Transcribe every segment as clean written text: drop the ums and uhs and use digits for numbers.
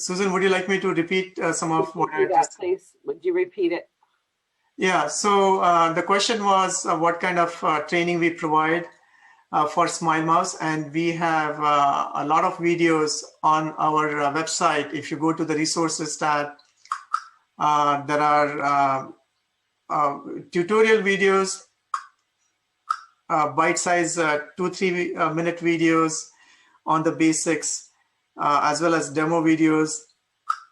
Susan, would you like me to repeat some of what I just... Please, would you repeat it? Yeah, so the question was what kind of training we provide for Smyle Mouse, and we have a lot of videos on our website. If you go to the resources tab, there are tutorial videos, bite-sized 2-3 minute videos on the basics, as well as demo videos.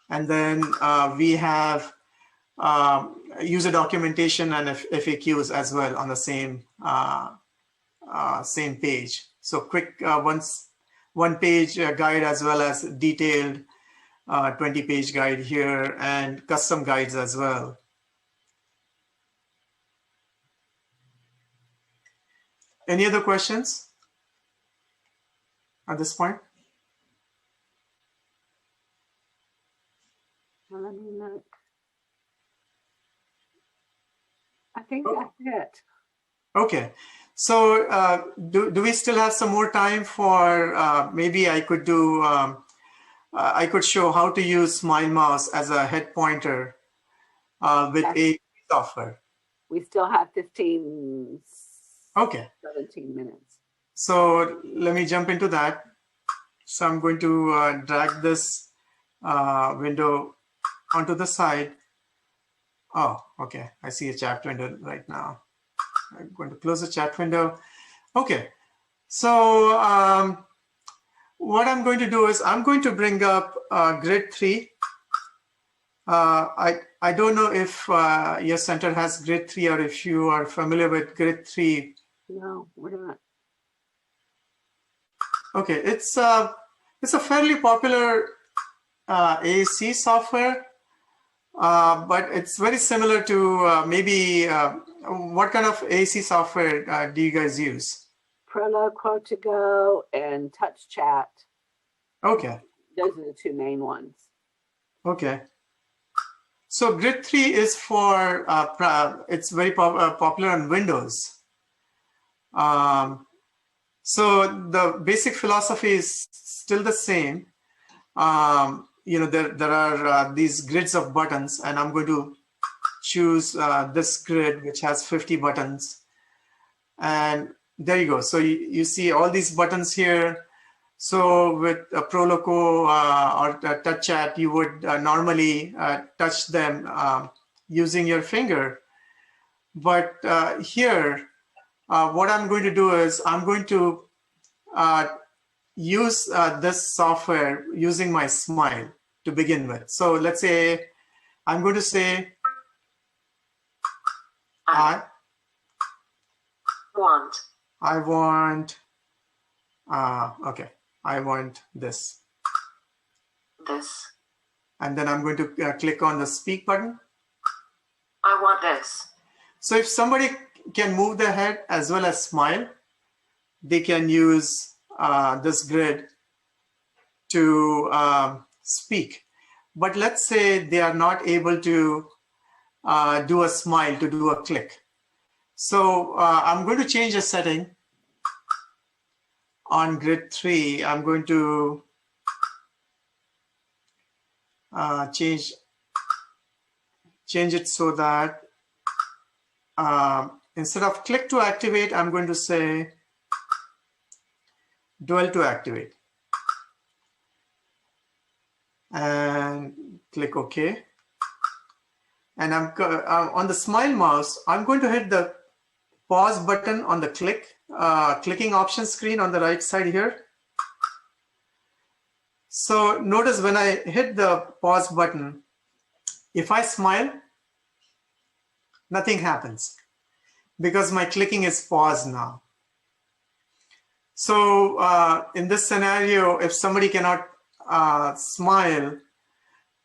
And then we have user documentation and FAQs as well on the same same page. So quick one-page guide as well as detailed 20-page guide here and custom guides as well. Any other questions at this point? Let me look. I think that's it. Okay. So do we still have some more time for maybe I could do, I could show how to use Smyle Mouse as a head pointer with a software. We still have 17 minutes. So let me jump into that. So I'm going to drag this window onto the side. Oh, okay. I see a chat window right now. I'm going to close the chat window. Okay. So what I'm going to do is I'm going to bring up grid 3. I don't know if your center has grid 3 or if you are familiar with grid 3. No, we're not. Okay, it's a fairly popular AAC software, but it's very similar to maybe what kind of AAC software do you guys use? Prolo, Quote2Go, and Touch Chat. Okay. Those are the two main ones. Okay. So Grid 3 is for, it's very popular on Windows. So the basic philosophy is still the same. You know, there are these grids of buttons, and I'm going to choose this grid, which has 50 buttons. And there you go. So you see all these buttons here. So with a Proloco or Touch Chat, you would normally touch them using your finger. But here, what I'm going to do is I'm going to use this software using my Smyle to begin with. So let's say I'm going to say, I want, okay, I want this. And then I'm going to click on the speak button. I want this. So if somebody can move their head as well as smile, they can use this grid to speak. But let's say they are not able to do a smile, to do a click. So I'm going to change a setting on grid 3. I'm going to change it so that instead of click to activate, I'm going to say dwell to activate. And click OK. And I'm on the Smyle Mouse, I'm going to hit the pause button on the clicking option screen on the right side here. So notice when I hit the pause button, if I smile, nothing happens because my clicking is paused now. So in this scenario, if somebody cannot smile,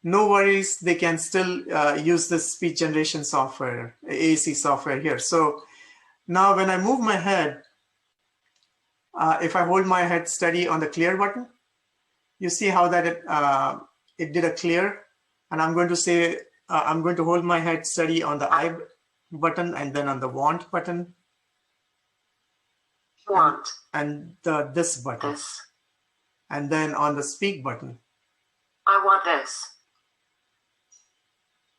no worries, they can still use this speech generation software, AAC software here. So now when I move my head, if I hold my head steady on the clear button, you see how that it did a clear. And I'm going to say, I'm going to hold my head steady on the I button and then on the want button. Want. And this button. This. And then on the speak button. I want this.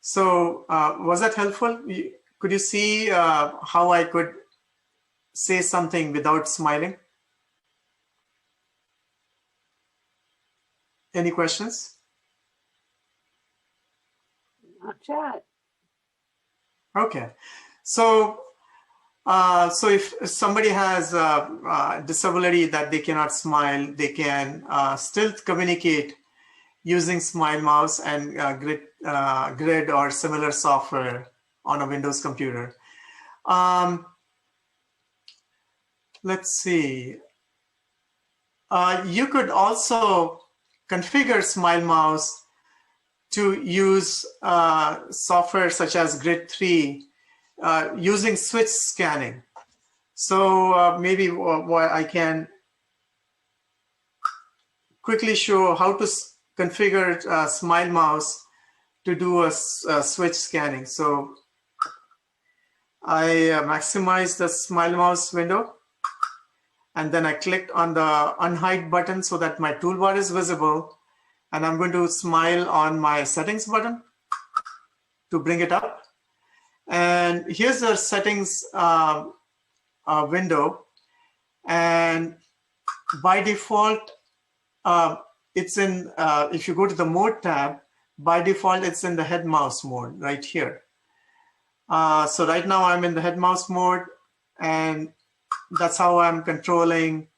So was that helpful? Could you see how I could say something without smiling? Any questions? Not yet. Okay. So so if somebody has a disability that they cannot smile, they can still communicate using Smyle Mouse and Grid or similar software on a Windows computer. Let's see. You could also configure Smyle Mouse to use software such as Grid 3 using switch scanning. So maybe what I can quickly show how to configure Smyle Mouse to do a switch scanning. So I maximize the Smyle Mouse window, and then I clicked on the unhide button so that my toolbar is visible, and I'm going to smile on my settings button to bring it up. And here's the settings window, and by default it's in if you go to the mode tab, by default it's in the head mouse mode right here. So right now I'm in the head mouse mode, and that's how I'm controlling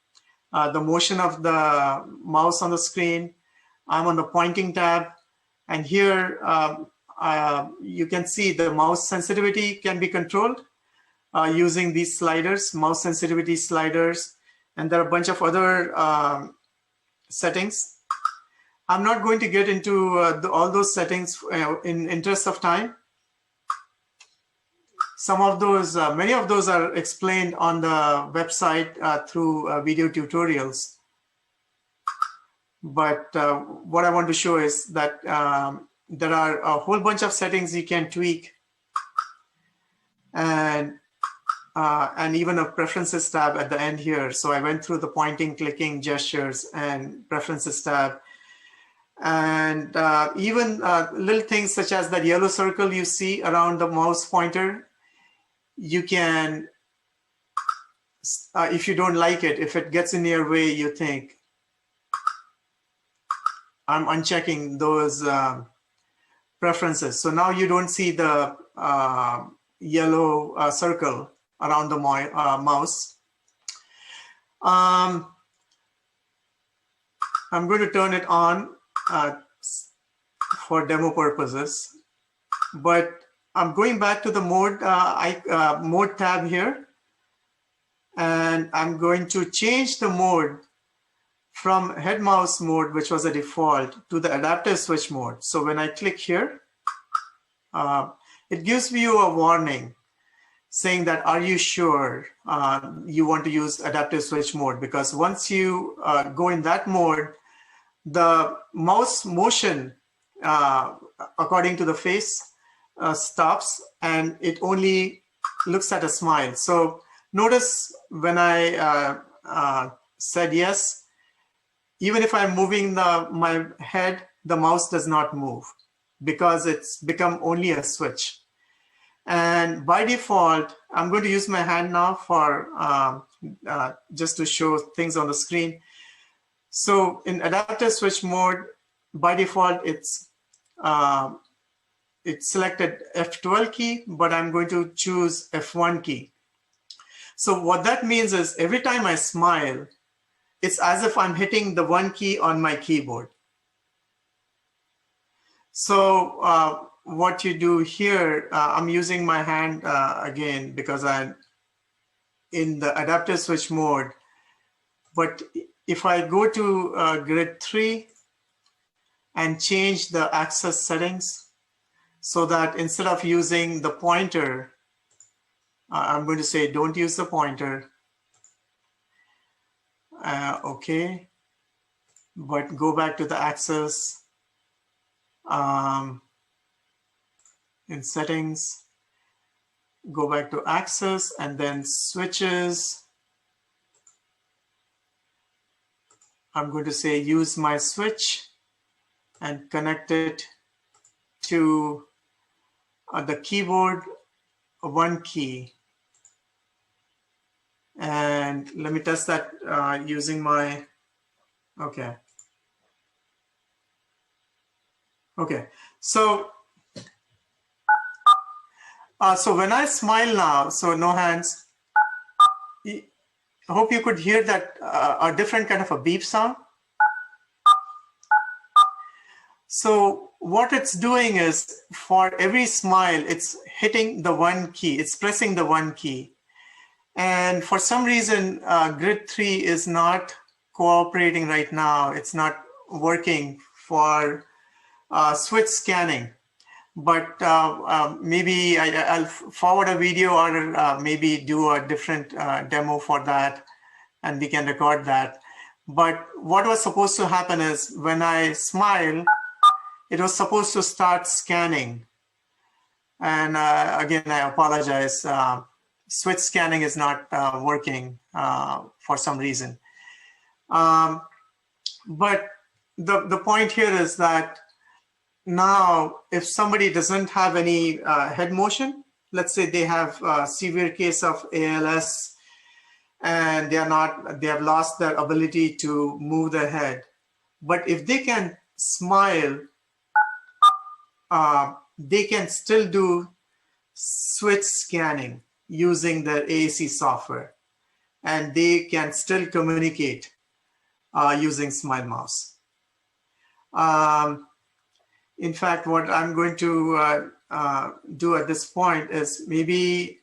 the motion of the mouse on the screen. I'm on the pointing tab, and here you can see the mouse sensitivity can be controlled using these sliders, mouse sensitivity sliders, and there are a bunch of other settings. I'm not going to get into all those settings in interest of time. Some of those, many of those are explained on the website through video tutorials. But what I want to show is that there are a whole bunch of settings you can tweak, and even a preferences tab at the end here. So I went through the pointing, clicking, gestures, and preferences tab. And even little things such as that yellow circle you see around the mouse pointer, you can, if you don't like it, if it gets in your way, you think, I'm unchecking those preferences. So now you don't see the yellow circle around the mouse. I'm going to turn it on for demo purposes, but I'm going back to the mode mode tab here, and I'm going to change the mode from head mouse mode, which was a default, to the adaptive switch mode. So when I click here, it gives you a warning saying that, are you sure you want to use adaptive switch mode? Because once you go in that mode, the mouse motion, according to the face, stops, and it only looks at a smile. So notice when I said yes, even if I'm moving my head, the mouse does not move because it's become only a switch. And by default, I'm going to use my hand now for just to show things on the screen. So in adaptive switch mode, by default, it's selected F12 key, but I'm going to choose F1 key. So what that means is every time I smile, it's as if I'm hitting the 1 key on my keyboard. So what you do here, I'm using my hand again because I'm in the adaptive switch mode. But if I go to grid 3 and change the access settings so that instead of using the pointer, I'm going to say don't use the pointer. Okay, but go back to the access in settings, go back to access and then switches. I'm going to say use my switch, and connect it to the keyboard, one key. And let me test that using my, okay. Okay, so when I smile now, so no hands, I hope you could hear that a different kind of a beep sound. So what it's doing is for every smile, it's hitting the one key, it's pressing the one key. And for some reason, grid 3 is not cooperating right now. It's not working for switch scanning. But maybe I'll forward a video or maybe do a different demo for that, and we can record that. But what was supposed to happen is when I smile, it was supposed to start scanning. And again, I apologize. Switch scanning is not working for some reason. But the point here is that now, if somebody doesn't have any head motion, let's say they have a severe case of ALS and they have lost their ability to move their head. But if they can smile, they can still do switch scanning using their AAC software, and they can still communicate using Smyle Mouse. In fact, what I'm going to do at this point is maybe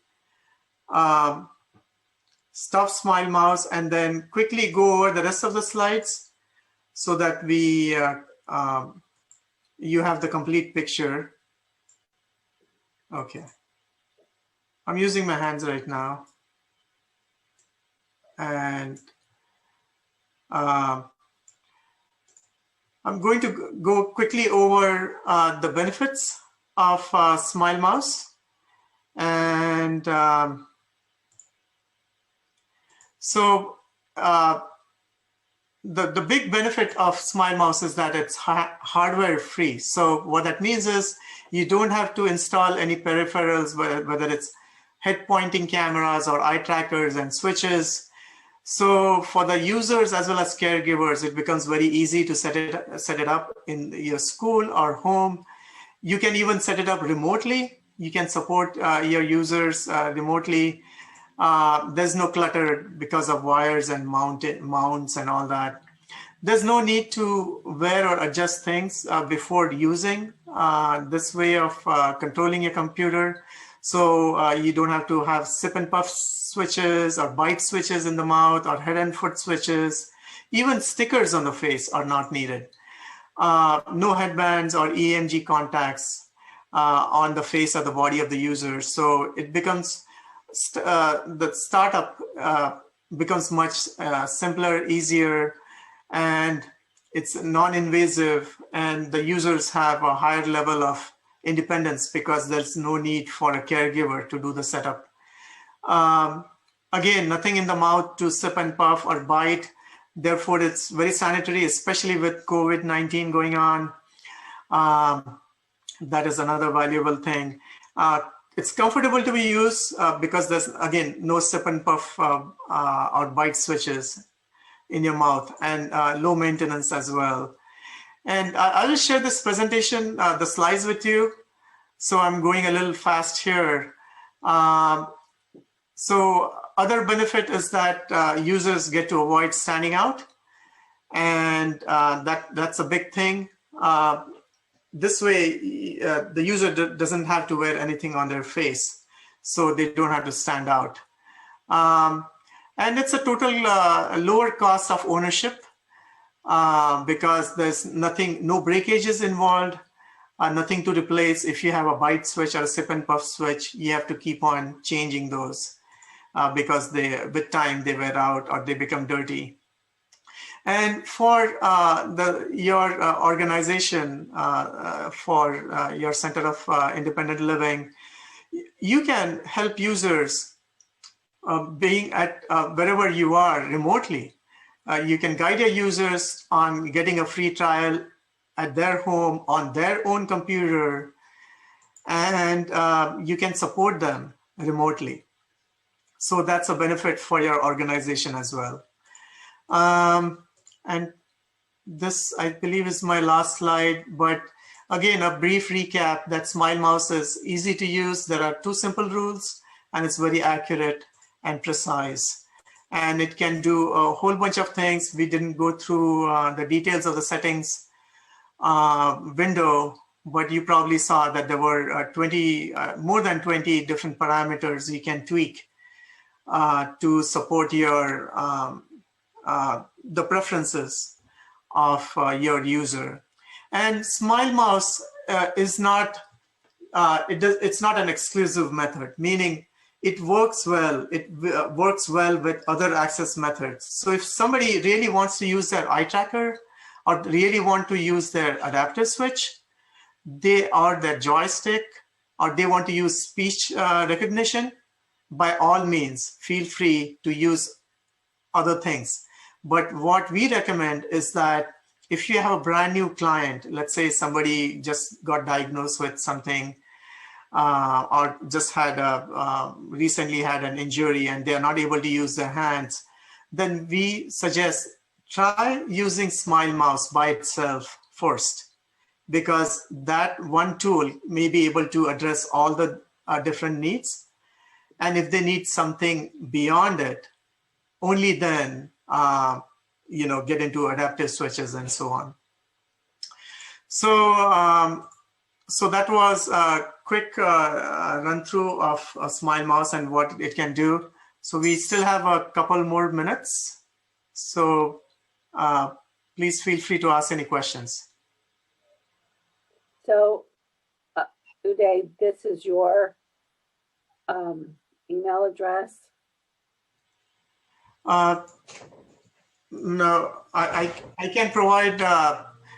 stop Smyle Mouse and then quickly go over the rest of the slides so that you have the complete picture. Okay. I'm using my hands right now. And I'm going to go quickly over the benefits of Smyle Mouse. And so the big benefit of Smyle Mouse is that it's hardware free. So what that means is you don't have to install any peripherals, whether it's head pointing cameras or eye trackers and switches. So for the users as well as caregivers, it becomes very easy to set it up in your school or home. You can even set it up remotely. You can support your users remotely. There's no clutter because of wires and mounts and all that. There's no need to wear or adjust things before using this way of controlling your computer. So you don't have to have sip and puff switches or bite switches in the mouth or head and foot switches. Even stickers on the face are not needed. No headbands or EMG contacts on the face or the body of the user. So it becomes, the startup becomes much simpler, easier, and it's non-invasive, and the users have a higher level of independence because there's no need for a caregiver to do the setup. Again, nothing in the mouth to sip and puff or bite. Therefore, it's very sanitary, especially with COVID-19 going on. That is another valuable thing. It's comfortable to be used because there's, again, no sip and puff or bite switches in your mouth, and low maintenance as well. And I will share this presentation, the slides with you. So I'm going a little fast here. So other benefit is that users get to avoid standing out. And that's a big thing. This way, the user doesn't have to wear anything on their face, so they don't have to stand out. And it's a total lower cost of ownership because there's no breakages involved, nothing to replace. If you have a bite switch or a sip and puff switch, you have to keep on changing those because with time they wear out or they become dirty. And for your organization, for your Center of Independent Living, you can help users being at wherever you are remotely. You can guide your users on getting a free trial at their home on their own computer, and you can support them remotely. So that's a benefit for your organization as well. And this, I believe, is my last slide, but again, a brief recap that Smyle Mouse is easy to use. There are 2 simple rules, and it's very accurate and precise. And it can do a whole bunch of things. We didn't go through the details of the settings window, but you probably saw that there were more than 20 different parameters you can tweak to support your the preferences of your user. And Smyle Mouse is not it's not an exclusive method, meaning it works well. It works well with other access methods. So if somebody really wants to use their eye tracker or really want to use their adaptive switch, or their joystick, or they want to use speech recognition, by all means, feel free to use other things. But what we recommend is that if you have a brand new client, let's say somebody just got diagnosed with something or just had recently had an injury and they are not able to use their hands, then we suggest try using Smyle Mouse by itself first, because that one tool may be able to address all the different needs. And if they need something beyond it, only then get into adaptive switches and so on. So so that was a quick run through of Smyle Mouse and what it can do. So we still have a couple more minutes. So please feel free to ask any questions. So, Uday, this is your email address? No, I can provide.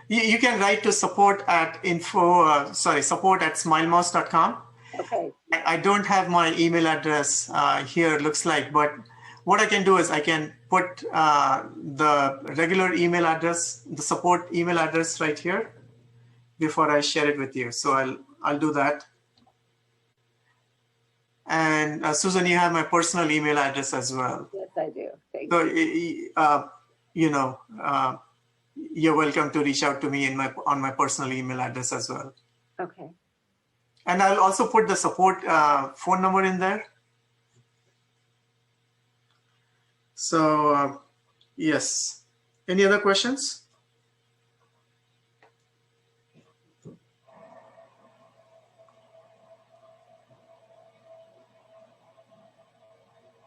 You can write to support at smylemouse.com. Okay. I don't have my email address here, looks like, but what I can do is I can put the regular email address, the support email address right here before I share it with you. So I'll do that. And Susan, you have my personal email address as well. Yes, I do. Thank you. You're welcome to reach out to me on my personal email address as well. Okay. And I'll also put the support phone number in there. So yes. Any other questions?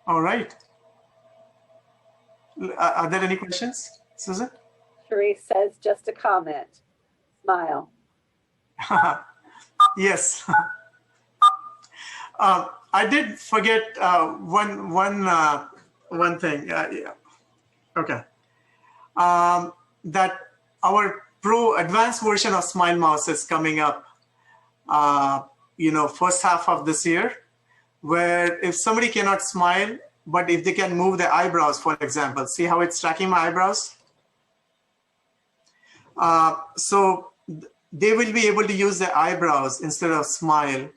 All right. Are there any questions, Susan? Cherise says, just a comment. Smile. Yes. I did forget one thing. Yeah. Okay. That our Pro advanced version of Smyle Mouse is coming up, first half of this year, where if somebody cannot smile, but if they can move their eyebrows, for example, see how it's tracking my eyebrows? So they will be able to use their eyebrows instead of smile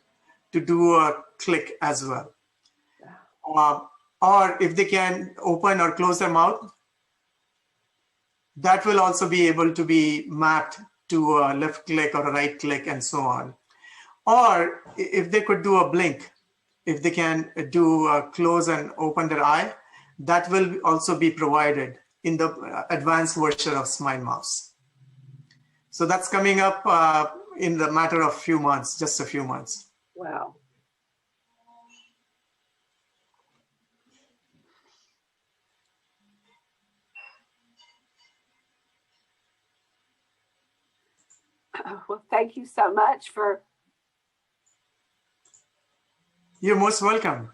to do a click as well. Or if they can open or close their mouth, that will also be able to be mapped to a left click or a right click and so on. Or if they could do a blink, if they can do a close and open their eye, that will also be provided in the advanced version of Smyle Mouse. So that's coming up in the matter of few months, just a few months. Wow. Well, thank you so much for. You're most welcome.